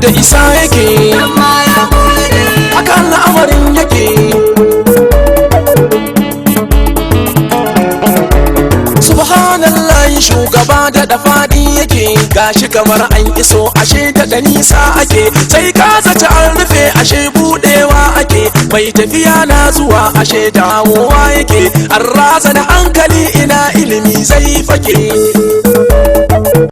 da isa yake, haka al'amarin yake. Subhanallahi shugaba da fadi yake, gashi kamar an iso ashe da nisa ake, sai ka zaci an rufe ashe budewa ake, mai tafiya na zuwa ashe dawowa yake, an raza da hankali ina ilimi zai fake.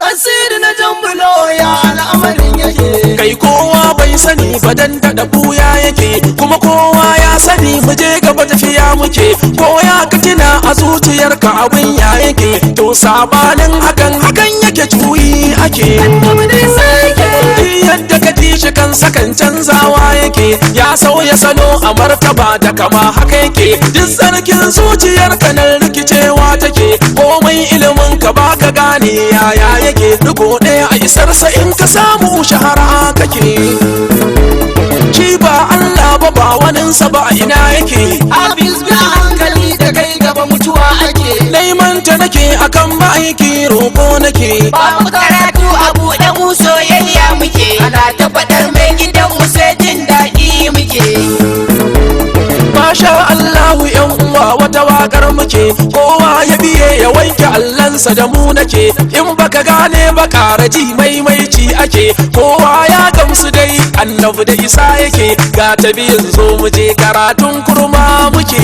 Asiri na jambulo ya al'amarin yake, kai kowa bai sani ba dan da buya yake, kuma kowa ya sani muje gaba tafiya muke, ko ya katina a zuciyarka abin ya yake, to sabanin hakan yake juyi ake. Yadda ka ji shi kansa kan canzawa yake, ya sauya salo a martaba da kama haka yake, duk sarkin zuciyarka nan rikicewa take, komai ilimin ka baka gane yaya yake, dugo ɗaya a isarsa in ka samu shahara kake. Shi ba Allah ba waninsa ba ina yake, Hafiz ga hankali da kai gaba mutuwa ake, neman ta nake akan ma'aiki roƙo nake. babu karatu a buɗe mu soyayya muke, ana ta faɗar mai gidan mu sai jin daɗi muke. Masha Allahu yan uwa wata wakar muke, kowa ya biye ya wanke allansa da mu nake, in baka gane ba karaji maimaici ake, kowa ya gamsu dai annabi da isa yake, ga tabiyin zo mu je karatun kurma muke.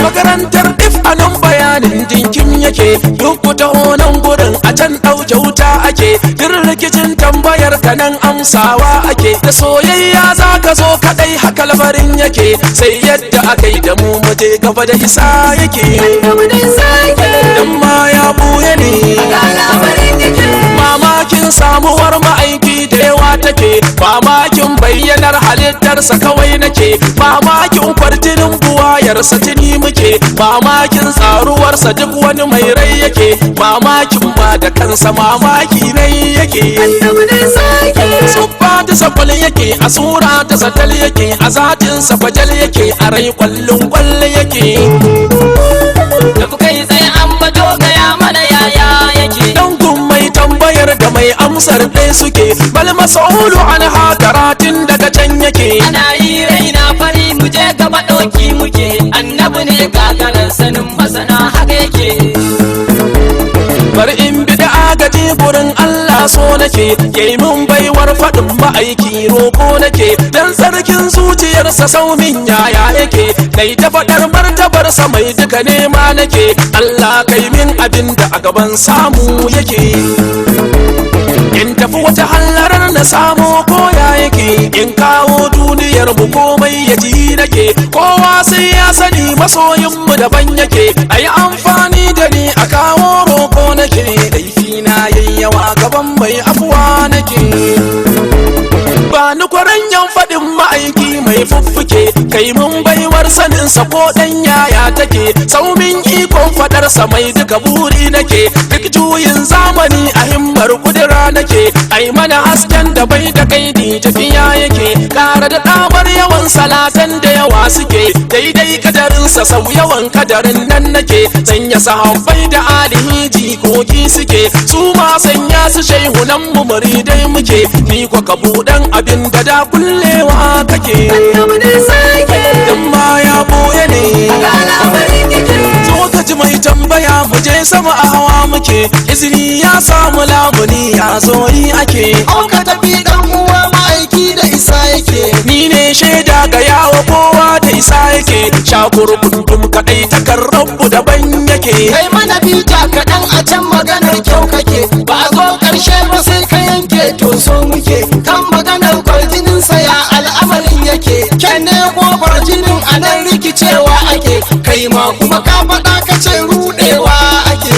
Makarantar if anan bayanin dinkin yake, duk ta honan gurin a can ɗauke wuta ake, duk rikicin tambayar ka nan amsawa ake, da soyayya za ka zo kaɗai haka lamarin yake, sai yadda aka yi da mu muje gaba da isa yake. Dan ma ya buye ne, mamakin samuwar ma'aiki da yawa take, mamakin bayyanar halittarsa kawai nake, mamakin kwarjinin buwayarsa tuni muke, mamakin tsaruwarsa duk wani mai rai yake, mamakin ma da kansa mamaki ne yake. Tsuffa ta safal yake, a sura ta satal yake, a zatin safajal yake, a rai kwallon kwalle yake. Da kuka yi sai an bato gaya mana yaya yake, Dangun mai tambayar da mai amsar ɗaya suke, bal mas'ulu an hakaratin daga can yake. ana yi raina fari mu je gaba ɗauki muke, annabi ne gagarar sanin masana haka yake. Bar in bi da agaji gurin Allah so nake, yayi mun baiwar faɗin ma'aiki roƙo nake, dan sarkin zuciyarsa saumin yaya yake, dai ta faɗar martabarsa mai duka nema nake, Allah kai min abin da a gaban samu yake. In tafi wata hallarar na samo koya yake, in kawo duniyar mu komai ya ji nake, kowa sai ya sani masoyin mu daban yake, ayi amfani da ni a kawo roƙo nake, laifi na yayyawa gaban mai afuwa nake. Ba ni kwaranyan faɗin ma'aiki mai fuffuke, kai mun baiwar saninsa ko ɗan yaya take, saumin ikon faɗarsa mai duka buri nake, duk juyin zamani a himmar kudura nake, ai mana hasken da bai da kaidi tafiya yake, ƙara da ɗamar yawan salatan da yawa suke, daidai kadarinsa sau yawan kadarin nan nake, sanya sahabbai da alihi jikoki suke, su ma sanya su shaihunan mu muridai muke, ni kwa ka buɗan abin da da kullewa kake. Dan ma ya boye ne, zo ka ji mai tambaya mu je sama a hawa muke, izini ya samu lamuni ya zo yi ake. Auka tafi dan uwa ma'aiki da isa yake, Ni ne shaida ga yawa kowa da isa yake, shakur kundum kaɗai takar rabu daban yake. kai mana bita kaɗan a can maganar kyau kake, ba a zo ƙarshe ba sai ka yanke to so muke, kan maganar kwarjininsa ya al'amarin yake, kyan ne ƙofar jinin a nan rikicewa ake, kai ma kuma ka faɗa ka ce ruɗewa ake.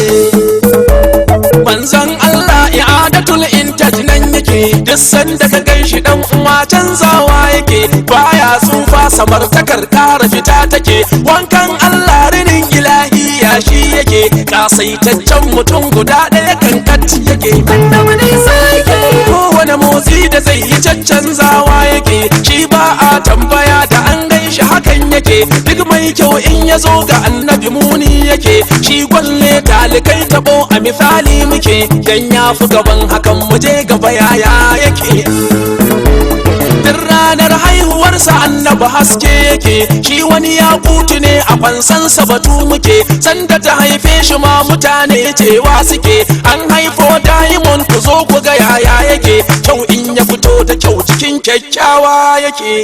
Manzon Allah i'adatul intaj nan yake, duk sanda ka ganshi dan uwa canzawa yake, baya tsufa samartakar ƙara fita take, wankan Allah rinin ilahi ya shi yake, kasaitaccen mutum guda ɗaya kankat yake. Kowane motsi da zai yi caccanzawa yake, shi ba a tambaya da an ganshi hakan yake duk mai kyau in ya zo ga annabi muni yake shi gwalle talikai tabo a misali muke dan ya fi gaban hakan muje gaba yaya yake duk ranar haihuwarsa annabi haske yake shi wani ya kutu ne a fansansa batu muke sanda ta haife shi ma mutane cewa suke an haifo diamond ku zo ku ga yaya yake kyau in ya fito da kyau cikin kyakkyawa yake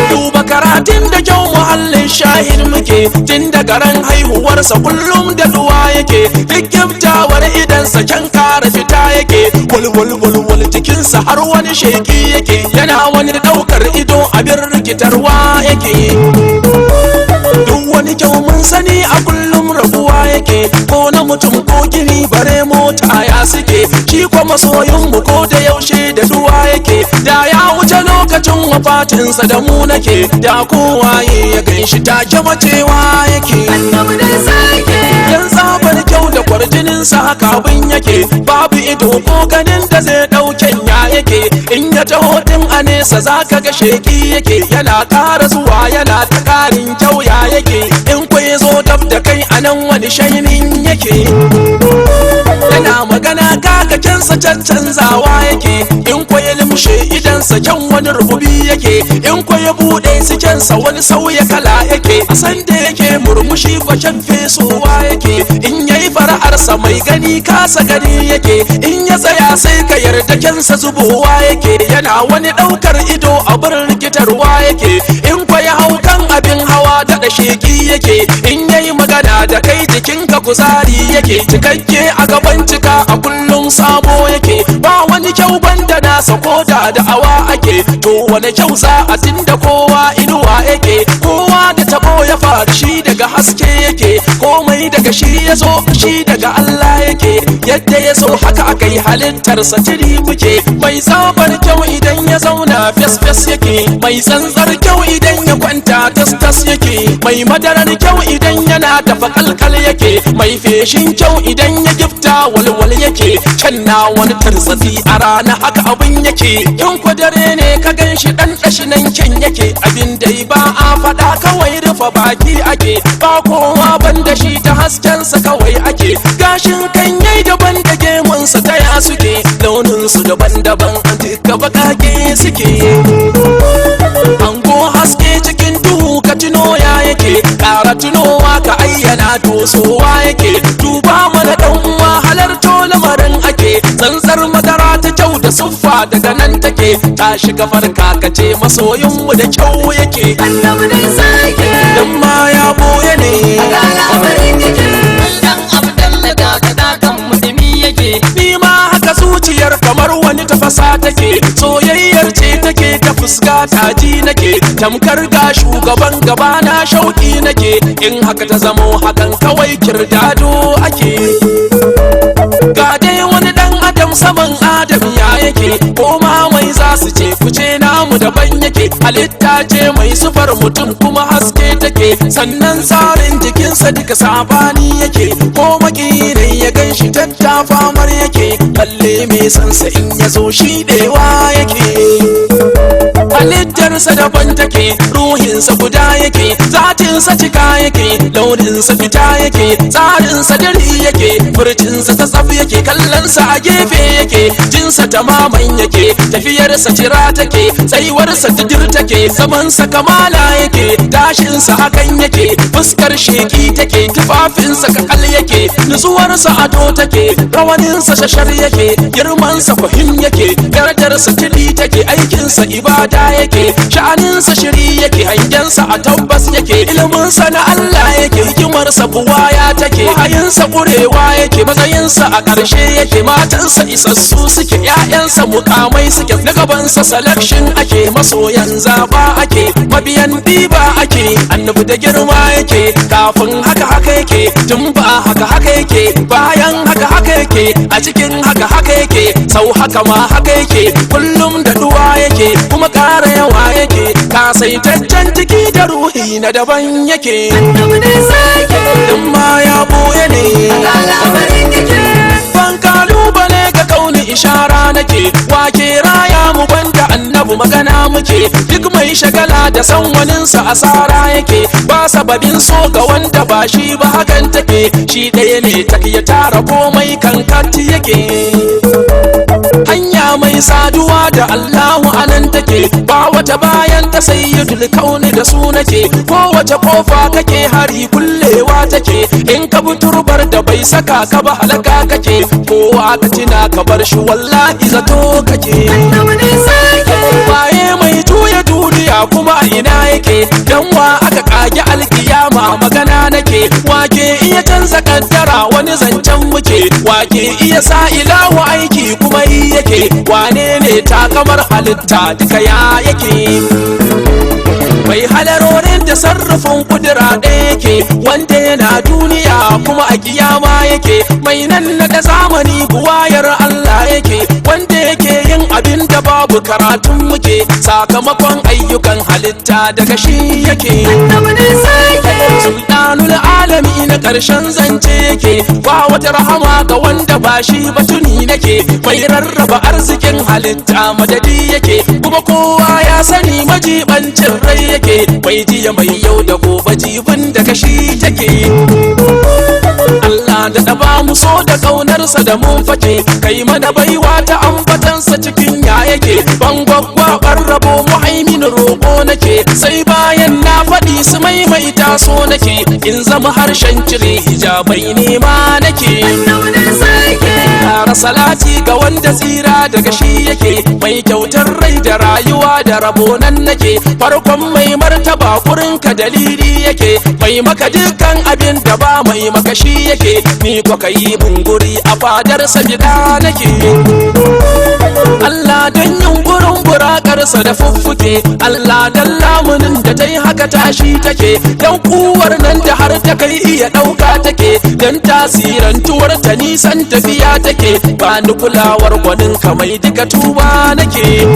duba karatun da kyau muhallin shahid muke tun daga ran haihuwarsa kullum da duwa yake duk kyaftawar idansa kyan kara fita yake walwalwalwal cikinsa har wani sheki yake yana wani daukar ido abin rikitarwa yake duk wani kyau mun sani a kullum rabuwa yake ko na mutum ko gini bare mota ya suke shi kwa masoyin mu ko da yaushe da duwa yake da ya wuce lokacin wafatinsa da mu nake da kowaye ya ganshi take macewa yake dan tsabar kyau da kwarjininsa haka abin yake babu ido ko ganin da zai dauken ya yake in ya taho din a nesa zaka ga sheki yake yana ƙara zuwa yana ta ƙarin kyau ya yake in kwaye zo dab da kai anan wani shainin yake yana magana kaga kyansa canzawa yake in kwaye limshe idansa kyan wani rububi yake in kwaye bude su kyansa wani sauya kala yake a sanda yake murmushi kwacen fesowa yake in yayi fara'arsa mai gani kasa gani yake in ya tsaya sai ka yarda kyansa zubowa yake yana wani daukar ido abin rikitarwa yake in kwaye haukan abin hawa da sheki yake in yayi magana da kai jikinka kuzari yake cikakke a gaban cika a kullum sabo yake ba wani kyau banda nasa ko da da'awa ake to wani kyau za a tinda kowa inuwa yake kowa da tabo ya faru shi daga haske yake komai daga shi ya zo shi daga Allah yake yadda ya so haka akai halittarsa tiri muke mai sabar kyau idan ya zauna fes yake mai tsantsar kyau idan ya kwanta tas yake mai madarar kyau idan yana tafa kalkal yake mai feshin kyau idan ya gifta walwal yake can na wani tarsatsi a rana haka abin yake in kwadare ne ka gan shi dan dashi nan kyan yake abin dai ba a faɗa kawai rufe baki ake ba kowa banda shi ta haskensa kawai ake gashin kan yai daban da gemunsa ta ya suke launinsu daban-daban an duka bakake suke ango haske cikin duhu ka tuno ya yake ƙara tunowa ka ayyana dosowa yake duba mana dan uwa halarto lamarin ake tsantsar madara ta kyau da suffa daga nan take ta shiga farka ka ce masoyinmu da kyau yake annabi dai sake dan ma ya boye ne dan abdalla da kan mutumi yake ni ma haka zuciyar kamar wani tafasa take soyayyar ce take ta fuska taji nake tamkar ga shugaban gaba na shauki nake in haka ta zamo hakan kawai kirdado ake ga dai wani dan adam saman adam ya yake ko ma mai za su ce kuce namu daban yake halitta ce mai sufar mutum kuma haske take sannan tsarin jikinsa duka sabani yake ko makirin ya ganshi tattafamar yake balle mai sansa in ya zo shi dewa yake halittarsa daban take ruhinsa guda yake zatinsa cika yake launinsa fita yake tsarinsa dare yake furcinsa ta tsaf yake kallonsa a gefe yake jinsa tamaman yake tafiyarsa tira take tsayuwarsa tidir take zamansa kamala yake tashinsa hakan yake fuskar sheki take tufafinsa kakal yake nutsuwarsa ado take rawaninsa shashar yake girmansa fahim yake darajarsa tili take aikinsa ibada yake sha'aninsa shiri yake hangensa a tabbas yake iliminsa na Allah yake hikimarsa buwaya take hayinsa kurewa yake matsayinsa a ƙarshe yake matansa isassu suke ƴaƴansa mukamai suke na gabansa selection ake masoyan zaba ake mabiyan diba ake annabi da girma yake kafin haka yake tun ba haka yake bayan haka yake a cikin haka yake sau haka ma haka yake kullum da duwa yake kuma ƙara yawa yake kasaitaccen ciki da ruhi na daban yake annabi ne sake din ma ya boye ne ban kalubale ga kauni ishara nake wake raya mu banda annabi annabi magana muke, duk mai shagala da san waninsa asara yake, ba sababin so ga wanda ba shi ba hakan take, shi ɗaya ne ta ya tara komai kankati yake. Hanya mai saduwa da Allahu anan take, ba wata bayan ta sayyidul kauni da su nake, kowace kofa kake hari kullewa take, in ka bi turbar da bai saka ka ba halaka kake, kowa ka tina ka bar shi wallahi zato kake. Waye mai juya duniya kuma a ina yake, dan wa aka kage alkiyama magana nake, wake iya canza kaddara wani zancen muke, wake iya sa ilahu aiki kuma yi yake, wane ne takamar halitta duka ya yake. Mai halarorin da sarrafin kudura ɗaya yake, wanda yana duniya kuma a kiyama yake, mai nan da zamani buwayar Allah yake, wanda yake yin abin da babu karatun muke, sakamakon ayyukan halitta daga shi yake. Sultanul alami na ƙarshen zance yake, ba wata rahama ga wanda ba shi ba tuni nake, mai rarraba arzikin halitta madadi yake, kuma kowa ya sani majibancin rai yake, mai jiya mai yau da gobe jibin da kashi take. Allah da ɗaba mu so da ƙaunarsa da mun fake, kai mana baiwa ta ambatansa cikin ya yake, ban gwaggwabar rabo muhaimin roƙo nake, sai bayan na faɗi su maimaita so nake, in zama harshen cire hijabai nema nake. Kara salati ga wanda tsira daga shi yake, mai kyautar rai da rayuwa da rabo nan nake, farkon mai martaba kurinka dalili yake, mai maka dukkan abin da ba mai maka shi yake, ni ko kai bunguri a fadar sabida nake. Allah don yunkurin burakarsa da fuffuke, Allah don lamunin da ta yi haka tashi take, don kuwar nan da har ta kai iya ɗauka take, don tasirantuwar ta nisan tafiya take, ba ni kulawar gwanin kamai duka tuba nake.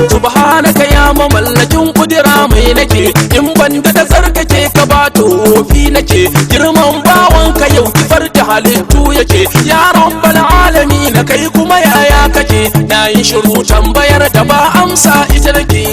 Subhanaka ya mamallakin kudura mai nake, in banda da tsarkake ka ba tofi nake, girman bawanka yau kifar da halittu yake, ya rabbal alamin kai kuma yaya kake, na yi shiru tambayar da ba amsa ita nake.